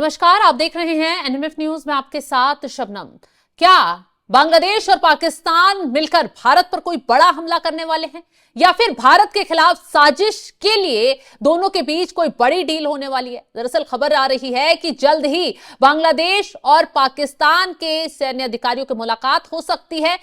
नमस्कार, आप देख रहे हैं एनएमएफ न्यूज में आपके साथ शबनम। क्या बांग्लादेश और पाकिस्तान मिलकर भारत पर कोई बड़ा हमला करने वाले हैं या फिर भारत के खिलाफ साजिश के लिए दोनों के बीच कोई बड़ी डील होने वाली है? दरअसल खबर आ रही है कि जल्द ही बांग्लादेश और पाकिस्तान के सैन्य अधिकारियों की मुलाकात हो सकती है,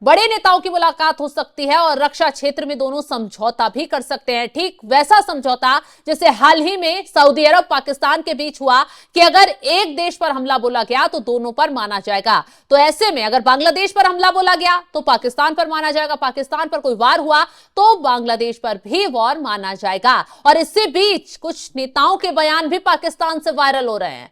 बड़े नेताओं की मुलाकात हो सकती है और रक्षा क्षेत्र में दोनों समझौता भी कर सकते हैं। ठीक वैसा समझौता जैसे हाल ही में सऊदी अरब पाकिस्तान के बीच हुआ कि अगर एक देश पर हमला बोला गया तो दोनों पर माना जाएगा। तो ऐसे में अगर बांग्लादेश पर हमला बोला गया तो पाकिस्तान पर माना जाएगा, पाकिस्तान पर कोई वार हुआ तो बांग्लादेश पर भी वार माना जाएगा। और इससे बीच कुछ नेताओं के बयान भी पाकिस्तान से वायरल हो रहे हैं।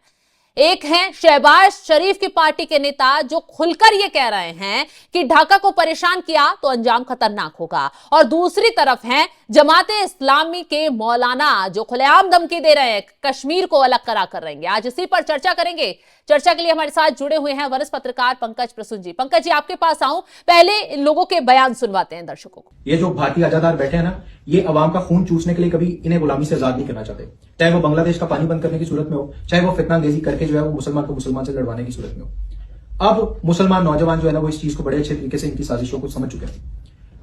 एक हैं शहबाज शरीफ की पार्टी के नेता जो खुलकर ये कह रहे हैं कि ढाका को परेशान किया तो अंजाम खतरनाक होगा, और दूसरी तरफ हैं जमाते इस्लामी के मौलाना जो खुलेआम धमकी दे रहे हैं, कश्मीर को अलग करा कर रहेंगे। आज इसी पर चर्चा करेंगे। चर्चा के लिए हमारे साथ जुड़े हुए हैं वरिष्ठ पत्रकार पंकज प्रसून जी। पंकज जी, आपके पास आऊं, पहले इन लोगों के बयान सुनवाते हैं दर्शकों को। ये जो भारतीय आजादार बैठे हैं ना, ये अवाम का खून चूसने के लिए कभी इन्हें गुलामी से आजाद नहीं करना चाहते, चाहे वो बांग्लादेश का पानी बंद करने की सूरत में हो, चाहे वो फितनांगेजी करके जो है वो मुसलमान को मुसलमान से लड़वाने की सूरत में हो। अब मुसलमान नौजवान जो है ना वो इस चीज को बड़े अच्छे तरीके से इनकी साजिशों को समझ चुके हैं।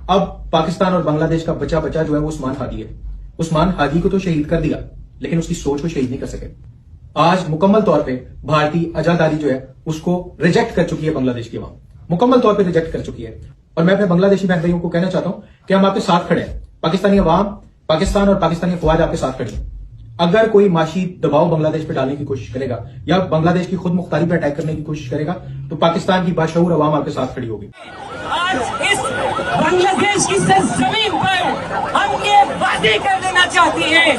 अब पाकिस्तान और बांग्लादेश का बचा बचा जो है वो उस्मान हादी है। उस्मान हादी को तो शहीद कर दिया लेकिन उसकी सोच को शहीद नहीं कर सके। आज मुकम्मल तौर पे भारतीय आजादारी जो है उसको रिजेक्ट कर चुकी है बांग्लादेश की अवाम, मुकम्मल तौर पे रिजेक्ट कर चुकी है। और मैं अपने बांग्लादेशी बहन भाइयों को कहना चाहता हूं कि हम आपके साथ खड़े हैं। पाकिस्तानी अवाम, पाकिस्तान और पाकिस्तानी अफवाज आपके साथ खड़ी है। अगर कोई माशी दबाव बांग्लादेश पे डालने की कोशिश करेगा या बांग्लादेश की खुद मुख्तारी पर अटैक करने की कोशिश करेगा तो पाकिस्तान की बाशऊर अवाम आपके साथ खड़ी होगी। आज इस बांग्लादेश की सरजमीन पर हम ये वादे कर देना चाहते हैं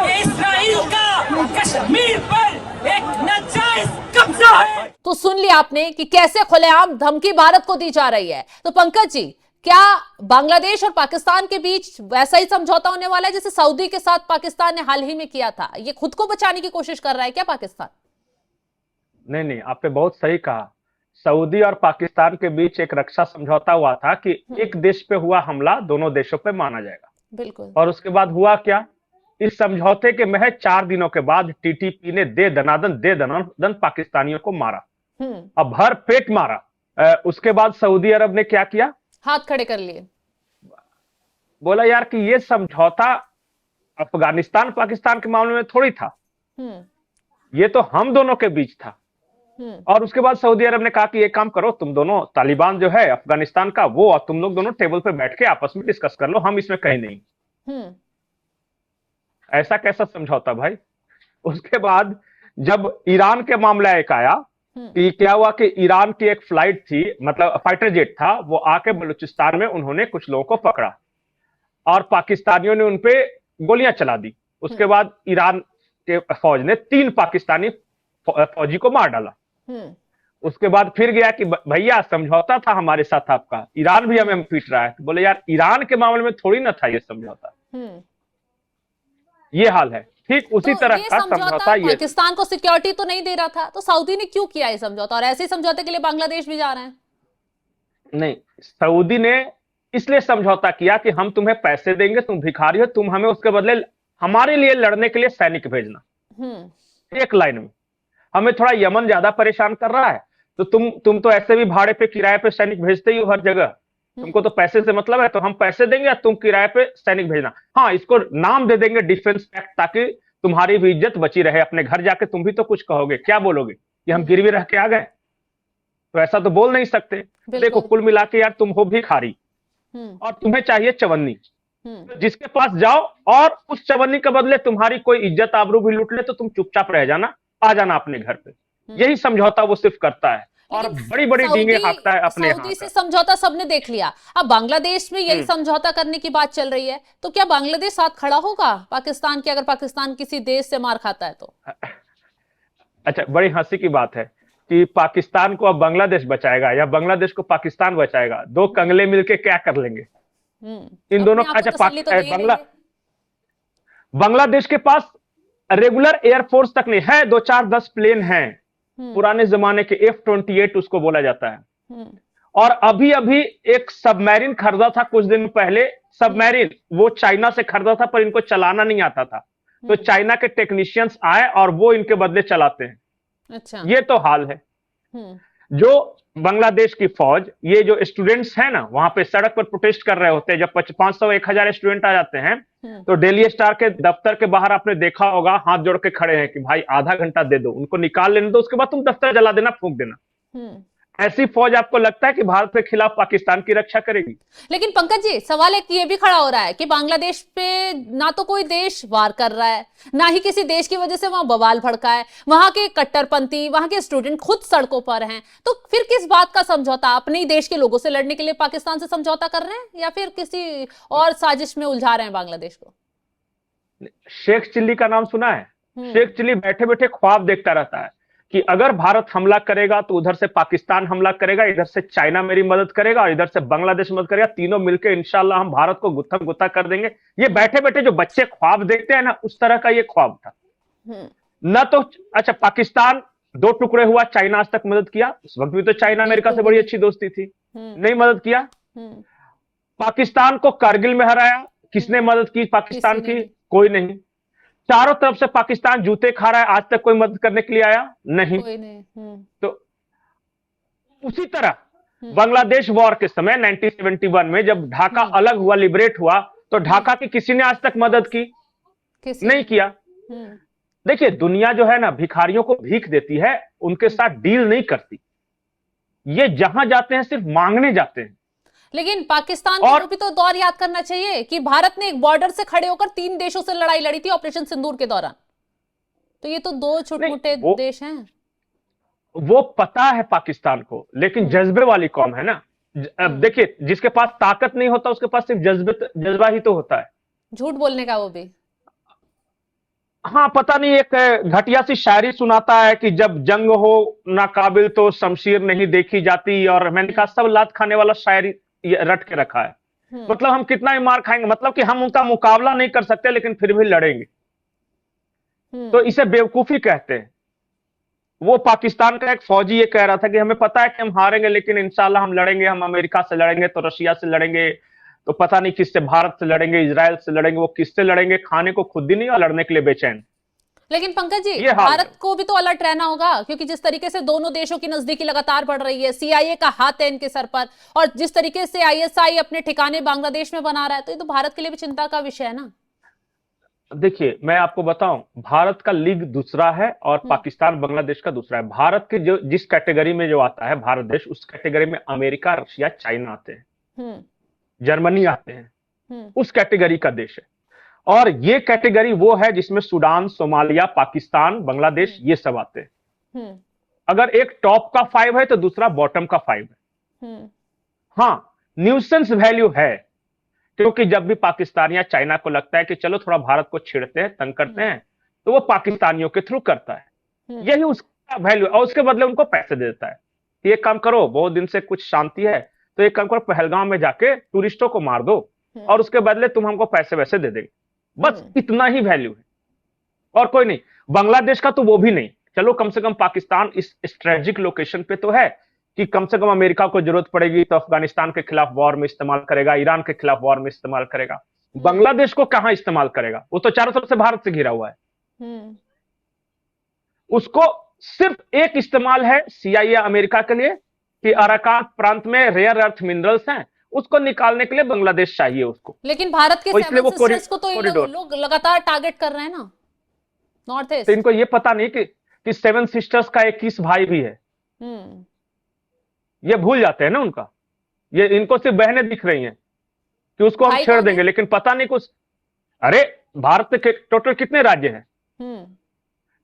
कि इस्राइल का कश्मीर पर एक नाजायज कब्जा है। तो सुन लिया आपने कि कैसे खुलेआम धमकी भारत को दी जा रही है। तो पंकज जी, क्या बांग्लादेश और पाकिस्तान के बीच वैसा ही समझौता होने वाला है जैसे सऊदी के साथ पाकिस्तान ने हाल ही में किया था? ये खुद को बचाने की कोशिश कर रहा है क्या पाकिस्तान? नहीं, आपने बहुत सही कहा। सऊदी और पाकिस्तान के बीच एक रक्षा समझौता हुआ था कि एक देश पे हुआ हमला दोनों देशों पे माना जाएगा। बिल्कुल। और उसके बाद हुआ क्या, इस समझौते के महज 4 दिनों के बाद टीटीपी ने दे दनादन पाकिस्तानियों को मारा। अब भर पेट मारा। उसके बाद सऊदी अरब ने क्या किया, हाथ खड़े कर लिए, बोला यार कि ये समझौता अफगानिस्तान पाकिस्तान के मामले में थोड़ी था, ये तो हम दोनों के बीच था। और उसके बाद सऊदी अरब ने कहा कि एक काम करो, तुम दोनों तालिबान जो है अफगानिस्तान का वो और तुम लोग दोनों टेबल पे बैठ के आपस में डिस्कस कर लो, हम इसमें कहीं नहीं। ऐसा कैसा समझौता भाई। उसके बाद जब ईरान के मामला एक आया कि क्या हुआ कि ईरान की एक फ्लाइट थी, मतलब फाइटर जेट था, वो आके बलूचिस्तान में उन्होंने कुछ लोगों को पकड़ा और पाकिस्तानियों ने उनपे गोलियां चला दी। उसके बाद ईरान के फौज ने 3 पाकिस्तानी फौजी को मार डाला। उसके बाद फिर गया कि भैया समझौता था हमारे साथ आपका, ईरान भी हमें पीट रहा है। बोले यार ईरान के मामले में थोड़ी ना था ये समझौता। ये हाल है। ठीक उसी तरह का समझौता ये पाकिस्तान को सिक्योरिटी तो नहीं दे रहा था, तो सऊदी ने क्यों किया ये समझौता? और ऐसे समझौते के लिए बांग्लादेश भी जा रहे हैं। नहीं, सऊदी ने इसलिए समझौता किया कि हम तुम्हें पैसे देंगे, तुम भिखारी हो, तुम हमें उसके बदले हमारे लिए लड़ने के लिए सैनिक भेजना। एक लाइन में हमें थोड़ा यमन ज्यादा परेशान कर रहा है तो तुम तो ऐसे भी भाड़े पे किराए पे सैनिक भेजते ही हो हर जगह, तुमको तो पैसे से मतलब है, तो हम पैसे देंगे या तुम किराए पे सैनिक भेजना। हाँ, इसको नाम दे देंगे डिफेंस पैक्ट, ताकि तुम्हारी भी इज्जत बची रहे। अपने घर जाके तुम भी तो कुछ कहोगे, क्या बोलोगे कि हम गिरवी रह के आ गए? तो ऐसा तो बोल नहीं सकते। देखो कुल मिला के यार तुम हो भिखारी और तुम्हें चाहिए चवन्नी, तो जिसके पास जाओ और उस चवन्नी के बदले तुम्हारी कोई इज्जत आबरू भी लूट ले तो तुम चुपचाप रह जाना, आ जाना अपने घर पे। यही समझौता वो सिर्फ करता है और बड़ी बड़ी डींगे हाँकता है अपने यहाँ। सऊदी से समझौता सबने देख लिया, अब बांग्लादेश में यही समझौता करने की बात चल रही है, तो क्या बांग्लादेश साथ खड़ा होगा पाकिस्तान के, अगर पाकिस्तान किसी देश से मार खाता है तो? अच्छा, बड़ी हंसी की बात है कि पाकिस्तान को अब बांग्लादेश बचाएगा या बांग्लादेश को पाकिस्तान बचाएगा। 2 कंगले मिलके क्या कर लेंगे इन दोनों? अच्छा, बांग्लादेश के पास रेगुलर एयरफोर्स तक नहीं है, 2-4-10 प्लेन हैं, पुराने जमाने के F-28 उसको बोला जाता है। और अभी अभी एक सबमरीन खरीदा था कुछ दिन पहले, सबमरीन वो चाइना से खरीदा था पर इनको चलाना नहीं आता था। तो चाइना के टेक्नीशियंस आए और वो इनके बदले चलाते हैं। अच्छा। ये तो हाल है। जो बांग्लादेश की फौज, ये जो स्टूडेंट्स हैं ना, वहां पे सड़क पर प्रोटेस्ट कर रहे होते हैं, जब 500-1000 स्टूडेंट आ जाते हैं तो डेली स्टार के दफ्तर के बाहर आपने देखा होगा हाथ जोड़ के खड़े हैं कि भाई आधा घंटा दे दो, उनको निकाल लेने दो, उसके बाद तुम दफ्तर जला देना, फूंक देना। ऐसी फौज आपको लगता है कि भारत के खिलाफ पाकिस्तान की रक्षा करेगी? लेकिन पंकज जी, सवाल एक ये भी खड़ा हो रहा है कि बांग्लादेश पे ना तो कोई देश वार कर रहा है, ना ही किसी देश की वजह से वहां बवाल भड़का है, वहां के कट्टरपंथी, वहां के स्टूडेंट खुद सड़कों पर हैं, तो फिर किस बात का समझौता? अपने ही देश के लोगों से लड़ने के लिए पाकिस्तान से समझौता कर रहे हैं या फिर किसी और साजिश में उलझा रहे हैं बांग्लादेश को? शेख चिल्ली का नाम सुना है? शेख चिल्ली बैठे बैठे ख्वाब देखता रहता है कि अगर भारत हमला करेगा तो उधर से पाकिस्तान हमला करेगा, इधर से चाइना मेरी मदद करेगा और इधर से बांग्लादेश मदद करेगा, तीनों मिलकर इंशाल्लाह हम भारत को गुत्थम गुत्था कर देंगे। ये बैठे बैठे जो बच्चे ख्वाब देखते हैं ना, उस तरह का ये ख्वाब था। न तो अच्छा, पाकिस्तान 2 टुकड़े हुआ, चाइना आज तक मदद किया? उस वक्त भी तो चाइना अमेरिका से बड़ी अच्छी दोस्ती थी, नहीं मदद किया। पाकिस्तान को कारगिल में हराया, किसने मदद की पाकिस्तान की? कोई नहीं। चारों तरफ से पाकिस्तान जूते खा रहा है, आज तक कोई मदद करने के लिए आया नहीं। तो उसी तरह बांग्लादेश वॉर के समय 1971 में जब ढाका अलग हुआ, लिबरेट हुआ, तो ढाका की किसी ने आज तक मदद की? नहीं किया। देखिए, दुनिया जो है ना, भिखारियों को भीख देती है, उनके साथ डील नहीं करती। ये जहां जाते हैं सिर्फ मांगने जाते हैं। लेकिन पाकिस्तान को भी तो दौर याद करना चाहिए कि भारत ने एक बॉर्डर से खड़े होकर 3 देशों से लड़ाई लड़ी थी ऑपरेशन सिंदूर के दौरान। तो ये तो 2 छोटे-मोटे देश हैं। वो पता है पाकिस्तान को, लेकिन जज्बे वाली कौम है ना। अब देखिए, जिसके पास ताकत नहीं होता उसके पास सिर्फ जज्बा ही तो होता है, झूठ बोलने का वो भी। हाँ, पता नहीं, एक घटिया सी शायरी सुनाता है कि जब जंग हो नाकाबिल तो शमशीर नहीं देखी जाती, और मैंने कहा सब लात खाने वाला शायरी रट के रखा है। मतलब हम कितना ही मार खाएंगे, मतलब कि हम उनका मुकाबला नहीं कर सकते लेकिन फिर भी लड़ेंगे, तो इसे बेवकूफी कहते हैं। वो पाकिस्तान का एक फौजी ये कह रहा था कि हमें पता है कि हम हारेंगे लेकिन इंशाल्लाह हम लड़ेंगे, हम अमेरिका से लड़ेंगे तो रशिया से लड़ेंगे, तो पता नहीं किससे, भारत से लड़ेंगे, इजराइल से लड़ेंगे, वो किससे लड़ेंगे, खाने को खुद ही नहीं और लड़ने के लिए बेचैन। लेकिन पंकज जी, भारत को भी तो अलर्ट रहना होगा, क्योंकि जिस तरीके से दोनों देशों की नजदीकी लगातार बढ़ रही है, सीआईए का हाथ है इनके सर पर, और जिस तरीके से आईएसआई अपने ठिकाने बांग्लादेश में बना रहा है, तो ये तो भारत के लिए भी चिंता का विषय है ना। देखिए, मैं आपको बताऊं, भारत का लीग दूसरा है और पाकिस्तान बांग्लादेश का दूसरा है। भारत के जो जिस कैटेगरी में जो आता है भारत देश, उस कैटेगरी में अमेरिका, रशिया, चाइना आते हैं, जर्मनी आते हैं, उस कैटेगरी का देश है। और ये कैटेगरी वो है जिसमें सूडान, सोमालिया, पाकिस्तान, बांग्लादेश, ये सब आते हैं। अगर एक टॉप का 5 है तो दूसरा बॉटम का 5 है। हाँ, न्यूसेंस वैल्यू है, क्योंकि जब भी पाकिस्तान या चाइना को लगता है कि चलो थोड़ा भारत को छेड़ते हैं, तंग करते हैं, तो वो पाकिस्तानियों के थ्रू करता है। यही उसका वैल्यू, और उसके बदले उनको पैसे दे देता है। ये काम करो, बहुत दिन से कुछ शांति है तो एक काम करो, पहलगाम में जाके टूरिस्टों को मार दो और उसके बदले तुम हमको पैसे वैसे दे देंगे। बस इतना ही वैल्यू है और कोई नहीं। बांग्लादेश का तो वो भी नहीं, चलो कम से कम पाकिस्तान इस स्ट्रेटेजिक लोकेशन पे तो है कि कम से कम अमेरिका को जरूरत पड़ेगी तो अफगानिस्तान के खिलाफ वॉर में इस्तेमाल करेगा, ईरान के खिलाफ वॉर में इस्तेमाल करेगा। बांग्लादेश को कहां इस्तेमाल करेगा? वो तो चारों तरफ से भारत से घिरा हुआ है। उसको सिर्फ एक इस्तेमाल है सीआईए अमेरिका के लिए कि अराकान प्रांत में रेयर अर्थ मिनरल्स हैं, उसको निकालने के लिए बांग्लादेश चाहिए उसको। लेकिन भारत के सेवन सिस्टर्स को तो ये लोग लगातार टारगेट कर रहे हैं ना, नॉर्थ ईस्ट। तो इनको ये पता नहीं कि 7 सिस्टर्स का 21 भाई भी है। ये भूल जाते हैं ना उनका, ये इनको सिर्फ बहनें दिख रही हैं कि उसको हम छेड़ देंगे, लेकिन पता नहीं कुछ। अरे भारत के टोटल कितने राज्य हैं?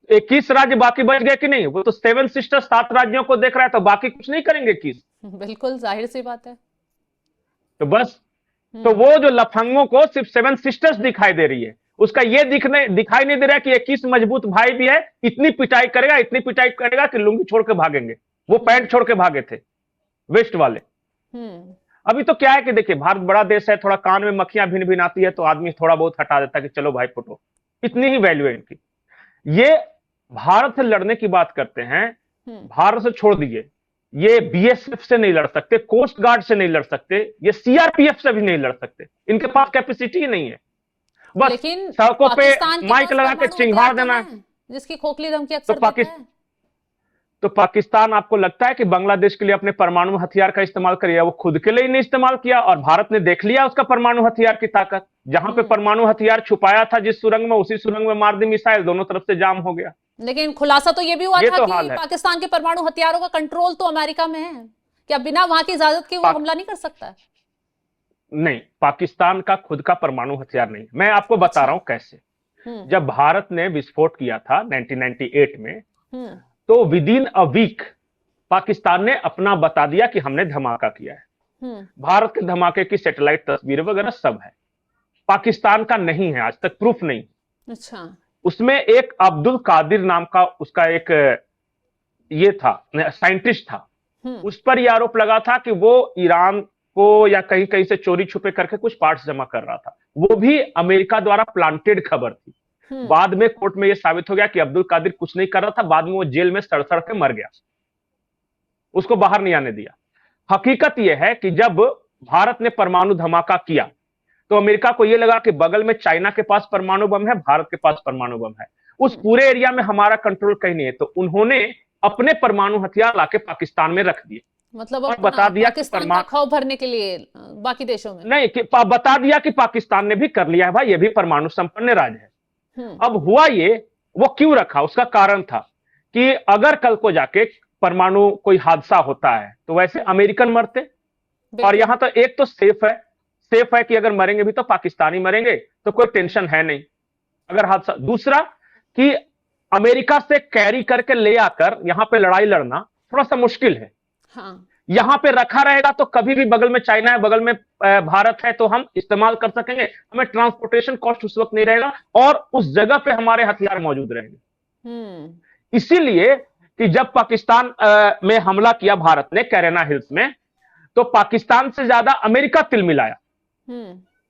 21 राज्य बाकी बच गए कि नहीं? वो तो 7 सिस्टर्स 7 राज्यों को देख रहा है, तो बाकी कुछ नहीं करेंगे 21? बिल्कुल जाहिर सी बात है। तो बस, तो वो जो लफंगों को सिर्फ 7 सिस्टर्स दिखाई दे रही है, उसका ये दिखाई नहीं दे रहा है कि 21 मजबूत भाई भी है। इतनी पिटाई करेगा कि लुंगी छोड़ के भागेंगे। वो पैंट छोड़ के भागे थे वेस्ट वाले। अभी तो क्या है कि देखिए, भारत बड़ा देश है, थोड़ा कान में मक्खियां भिन भिन आती है तो आदमी थोड़ा बहुत हटा देता है कि चलो भाई फुटो। इतनी ही वैल्यू है इनकी। ये भारत से लड़ने की बात करते हैं, भारत से छोड़ दीजिए, ये बीएसएफ से नहीं लड़ सकते, कोस्ट गार्ड से नहीं लड़ सकते, ये सीआरपीएफ से भी नहीं लड़ सकते। इनके पास कैपेसिटी ही नहीं है। बस लेकिन सड़कों पे पाकिस्तान के माइक पास लगा के परमाणु चिंगार हथियार देना कहाँ है, जिसकी खोखली धमकी तो अक्सर देता है। तो पाकिस्तान आपको लगता है कि बांग्लादेश के लिए अपने परमाणु हथियार का इस्तेमाल करिए? वो खुद के लिए ही नहीं इस्तेमाल किया और भारत ने देख लिया उसका परमाणु हथियार की ताकत। जहां पे परमाणु हथियार छुपाया था जिस सुरंग में, उसी सुरंग में मार दी मिसाइल, दोनों तरफ से जाम हो गया। लेकिन खुलासा तो ये भी हुआ ये था तो कि हाल है। पाकिस्तान के परमाणु हथियारों का कंट्रोल तो अमेरिका में है, क्या बिना वहां की इजाजत के वो पाक- हमला नहीं कर सकता? नहीं, पाकिस्तान का खुद का परमाणु हथियार नहीं। मैं आपको बता रहा हूं कैसे। जब भारत ने विस्फोट किया था 1998 में, तो within a week Pakistan ने अपना बता दिया कि हमने धमाका किया है। भारत के धमाके की सैटेलाइट तस्वीरें वगैरह सब है। पाकिस्तान का नहीं है, आज तक प्रूफ नहीं। अच्छा। उसमें एक अब्दुल कादिर नाम का उसका एक ये था, साइंटिस्ट था। उस पर यह आरोप लगा था कि वो ईरान को या कहीं कहीं से चोरी छुपे करके कुछ पार्ट्स जमा कर रहा था। वो भी अमेरिका द्वारा प्लांटेड खबर थी। बाद में कोर्ट में यह साबित हो गया कि अब्दुल कादिर कुछ नहीं कर रहा था। बाद में वो जेल में सड़ के मर गया, उसको बाहर नहीं आने दिया। हकीकत यह है कि जब भारत ने परमाणु धमाका किया तो अमेरिका को यह लगा कि बगल में चाइना के पास परमाणु बम है, भारत के पास परमाणु बम है, उस पूरे एरिया में हमारा कंट्रोल कहीं नहीं है। तो उन्होंने अपने परमाणु हथियार लाके पाकिस्तान में रख दिए। मतलब और बता दिया कि पाकिस्तान का खौफ भरने के लिए बाकी देशों में नहीं, कि बता दिया कि पाकिस्तान ने भी कर लिया है भाई, ये भी परमाणु संपन्न राज्य है। अब हुआ ये, वो क्यों रखा, उसका कारण था कि अगर कल को जाके परमाणु कोई हादसा होता है तो वैसे अमेरिकन मरते, और यहां तो एक तो सेफ है कि अगर मरेंगे भी तो पाकिस्तानी मरेंगे, तो कोई टेंशन है नहीं अगर हादसा। दूसरा कि अमेरिका से कैरी करके ले आकर यहां पे लड़ाई लड़ना थोड़ा सा मुश्किल है। हाँ। यहां पे रखा रहेगा तो कभी भी बगल में चाइना है, बगल में भारत है, तो हम इस्तेमाल कर सकेंगे। हमें ट्रांसपोर्टेशन कॉस्ट उस वक्त नहीं रहेगा और उस जगह पे हमारे हथियार मौजूद रहेंगे। इसीलिए कि जब पाकिस्तान में हमला किया भारत ने कैरेना हिल्स में, तो पाकिस्तान से ज्यादा अमेरिका तिलमिलाया।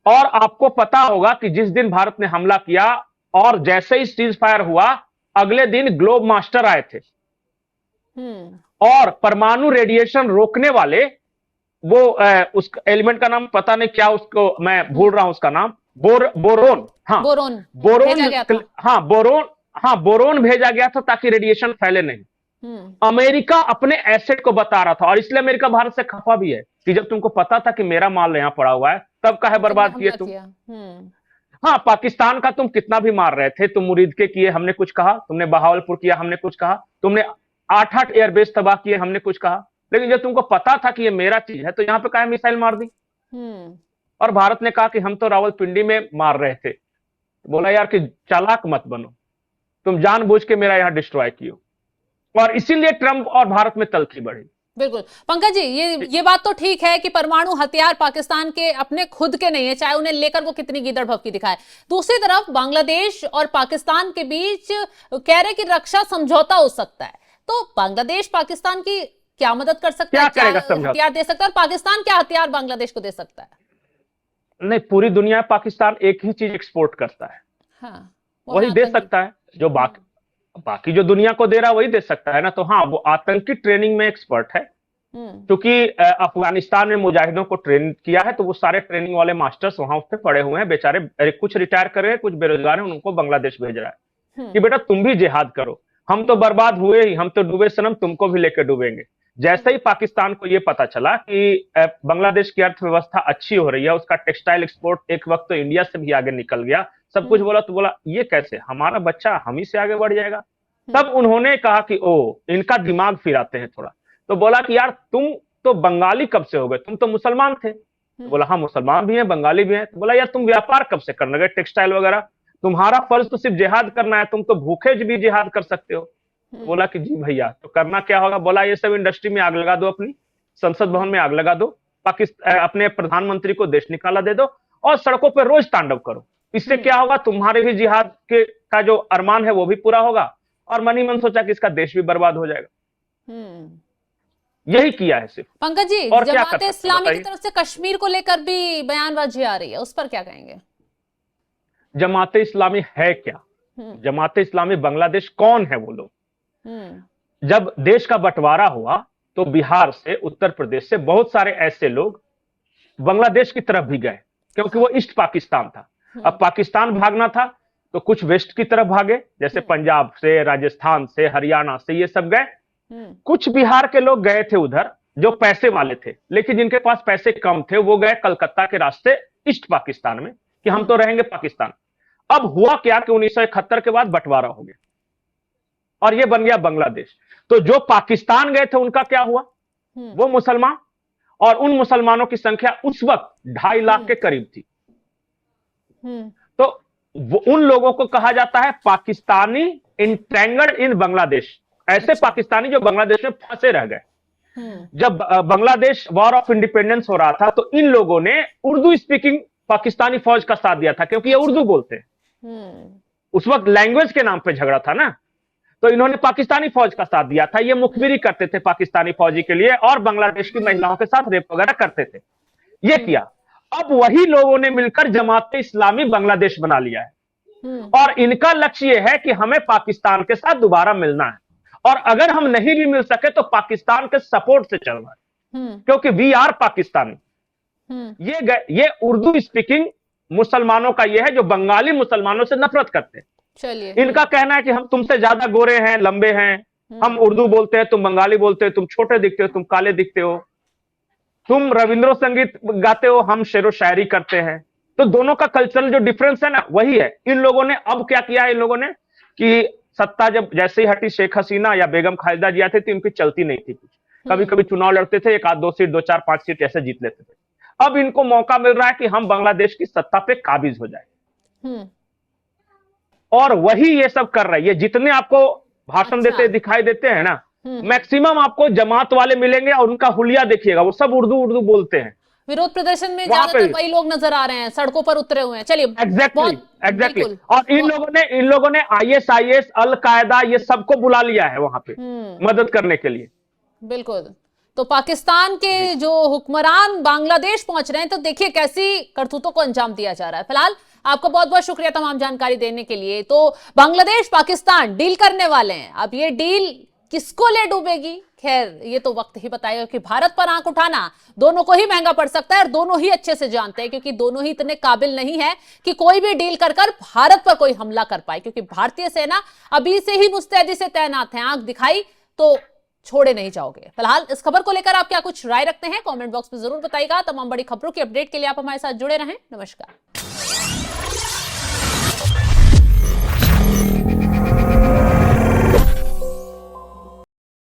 और आपको पता होगा कि जिस दिन भारत ने हमला किया और जैसे ही सीज फायर हुआ, अगले दिन ग्लोब मास्टर आए थे और परमाणु रेडिएशन रोकने वाले वो उस एलिमेंट का नाम पता नहीं क्या, उसको मैं भूल रहा हूं उसका नाम, बोरोन। हाँ, बोरोन भेजा गया था ताकि रेडिएशन फैले नहीं। अमेरिका अपने एसेट को बता रहा था और इसलिए अमेरिका भारत से खफा भी है कि जब तुमको पता था कि मेरा माल यहां पड़ा हुआ है, तब काहे बर्बाद किए तुम। हाँ, पाकिस्तान का तुम कितना भी मार रहे थे, तुम मुरीद के किए, हमने कुछ कहा, तुमने बहावलपुर किया, हमने कुछ कहा, तुमने 8-8 एयरबेस तबाह किए, हमने कुछ कहा। लेकिन जब तुमको पता था कि ये मेरा चीज है तो यहां पे काहे मिसाइल मार दी। और भारत ने कहा कि हम तो रावलपिंडी में मार रहे थे। बोला यार कि चालाक मत बनो, तुम जानबूझ के मेरा यहां डिस्ट्रॉय कियो, और इसीलिए ट्रंप और भारत में तल्खी बढ़ी। बिल्कुल पंकज जी, ये बात तो ठीक है कि परमाणु हथियार पाकिस्तान के अपने खुद के नहीं है, चाहे उन्हें लेकर वो कितनी गीदड़ भभकी दिखाए। दूसरी तरफ बांग्लादेश और पाकिस्तान के बीच कह रहे कि रक्षा समझौता हो सकता है, तो बांग्लादेश पाकिस्तान की क्या मदद कर सकता है, क्या हथियार दे सकता है, और पाकिस्तान क्या हथियार बांग्लादेश को दे सकता है? नहीं, पूरी दुनिया में पाकिस्तान एक ही चीज एक्सपोर्ट करता है। हाँ, वही दे सकता है जो बाकी जो दुनिया को दे रहा है वही दे सकता है ना। तो हाँ, वो आतंकी ट्रेनिंग में एक्सपर्ट है, क्योंकि अफगानिस्तान में मुजाहिदों को ट्रेन किया है, तो वो सारे ट्रेनिंग वाले मास्टर्स वहां पे पड़े हुए हैं बेचारे। कुछ रिटायर कर रहे हैं, कुछ बेरोजगार हैं, उनको बांग्लादेश भेज रहा है कि बेटा तुम भी जिहाद करो, हम तो बर्बाद हुए ही, हम तो डूबे सनम, तुमको भी लेकर डूबेंगे। जैसे ही पाकिस्तान को यह पता चला कि बांग्लादेश की अर्थव्यवस्था अच्छी हो रही है, उसका टेक्सटाइल एक्सपोर्ट एक वक्त तो इंडिया से भी आगे निकल गया, सब कुछ बोला, तो बोला ये कैसे, हमारा बच्चा हम ही से आगे बढ़ जाएगा। तब उन्होंने कहा कि ओ, इनका दिमाग फिराते हैं थोड़ा। तो बोला कि यार तुम तो बंगाली कब से हो गए, तुम तो मुसलमान थे। तो बोला हाँ, मुसलमान भी हैं, बंगाली भी हैं। तो बोला यार तुम व्यापार कब से करने गए, टेक्सटाइल वगैरह, तुम्हारा फर्ज तो सिर्फ जिहाद करना है, तुम तो भूखे भी जिहाद कर सकते हो। बोला कि जी भैया, तो करना क्या होगा। बोला ये सब इंडस्ट्री में आग लगा दो, अपनी संसद भवन में आग लगा दो, अपने प्रधानमंत्री को देश निकाला दे दो और सड़कों पर रोज तांडव करो। इससे क्या होगा, तुम्हारे भी जिहाद का जो अरमान है वो भी पूरा होगा, और मनी मन सोचा कि इसका देश भी बर्बाद हो जाएगा। यही किया है सिर्फ। पंकज जी, जमात इस्लामी की तरफ से कश्मीर को लेकर भी बयानबाजी आ रही है, उस पर क्या कहेंगे? जमात इस्लामी है क्या? जमात इस्लामी बांग्लादेश कौन है वो लोग? जब देश का बंटवारा हुआ तो बिहार से, उत्तर प्रदेश से बहुत सारे ऐसे लोग बांग्लादेश की तरफ भी गए, क्योंकि वो ईस्ट पाकिस्तान था। अब पाकिस्तान भागना था तो कुछ वेस्ट की तरफ भागे, जैसे पंजाब से, राजस्थान से, हरियाणा से, ये सब गए। कुछ बिहार के लोग गए थे उधर जो पैसे वाले थे, लेकिन जिनके पास पैसे कम थे वो गए कलकत्ता के रास्ते ईस्ट पाकिस्तान में कि हम तो रहेंगे पाकिस्तान। अब हुआ क्या कि 1971 के बाद बंटवारा हो गया और ये बन गया बांग्लादेश। तो जो पाकिस्तान गए थे उनका क्या हुआ, वो मुसलमान, और उन मुसलमानों की संख्या उस वक्त 2.5 लाख के करीब थी। तो उन लोगों को कहा जाता है पाकिस्तानी इंट्रैंगल्ड इन बांग्लादेश, ऐसे पाकिस्तानी जो बांग्लादेश में फंसे रह गए। जब बांग्लादेश वॉर ऑफ इंडिपेंडेंस हो रहा था तो इन लोगों ने उर्दू स्पीकिंग पाकिस्तानी फौज का साथ दिया था, क्योंकि ये उर्दू बोलते हैं। उस वक्त लैंग्वेज के नाम पे झगड़ा था ना, तो इन्होंने पाकिस्तानी फौज का साथ दिया था। ये मुखबिरी करते थे पाकिस्तानी फौजी के लिए और बांग्लादेश की महिलाओं के साथ रेप वगैरह करते थे। ये किया। अब वही लोगों ने मिलकर जमात इस्लामी बांग्लादेश बना लिया है और इनका लक्ष्य यह है कि हमें पाकिस्तान के साथ दोबारा मिलना है, और अगर हम नहीं भी मिल सके तो पाकिस्तान के सपोर्ट से चलना है, क्योंकि वी आर पाकिस्तानी। ये उर्दू स्पीकिंग मुसलमानों का ये है जो बंगाली मुसलमानों से नफरत करते हैं। चलिए, इनका कहना है कि हम तुमसे ज्यादा गोरे हैं, लंबे हैं, हम उर्दू बोलते हैं, तुम बंगाली बोलते हो, तुम छोटे दिखते हो, तुम काले दिखते हो, तुम रविंद्र संगीत गाते हो, हम शेरो शायरी करते हैं। तो दोनों का कल्चरल जो डिफरेंस है ना वही है। इन लोगों ने अब क्या किया है, इन लोगों ने कि सत्ता जब जैसे ही हटी शेख हसीना या बेगम खालिदा जिया थी तो इनकी चलती नहीं थी कुछ। कभी कभी चुनाव लड़ते थे, 1-2 सीट, 2-4, 5 सीट ऐसे जीत लेते थे। अब इनको मौका मिल रहा है कि हम बांग्लादेश की सत्ता पे काबिज हो जाए, और वही ये सब कर रहे हैं। ये जितने आपको भाषण देते दिखाई देते हैं ना, मैक्सिमम आपको जमात वाले मिलेंगे और उनका हुलिया देखिएगा, वो सब उर्दू बोलते हैं। विरोध प्रदर्शन में ज्यादातर वही लोग नजर आ रहे हैं, सड़कों पर उतरे हुए हैं। चलिए, एग्जैक्टली। और इन लोगों ने ISIS, अल कायदा, ये सबको बुला लिया है वहां पे मदद करने के लिए। बिल्कुल। तो पाकिस्तान के जो हुक्मरान बांग्लादेश पहुंच रहे हैं, तो देखिए कैसी करतूतों को अंजाम दिया जा रहा है। फिलहाल आपका बहुत बहुत शुक्रिया तमाम जानकारी देने के लिए। तो बांग्लादेश पाकिस्तान डील करने वाले हैं, अब ये डील किसको ले डूबेगी, खैर ये तो वक्त ही बताएगा, कि भारत पर आंख उठाना दोनों को ही महंगा पड़ सकता है और दोनों ही अच्छे से जानते हैं, क्योंकि दोनों ही इतने काबिल नहीं है कि कोई भी डील कर भारत पर कोई हमला कर पाए, क्योंकि भारतीय सेना अभी से ही मुस्तैदी से तैनात है। आंख दिखाई तो छोड़े नहीं जाओगे। फिलहाल इस खबर को लेकर आप क्या कुछ राय रखते हैं, कमेंट बॉक्स में जरूर बताइएगा। तमाम बड़ी खबरों की अपडेट के लिए आप हमारे साथ जुड़े रहें। नमस्कार।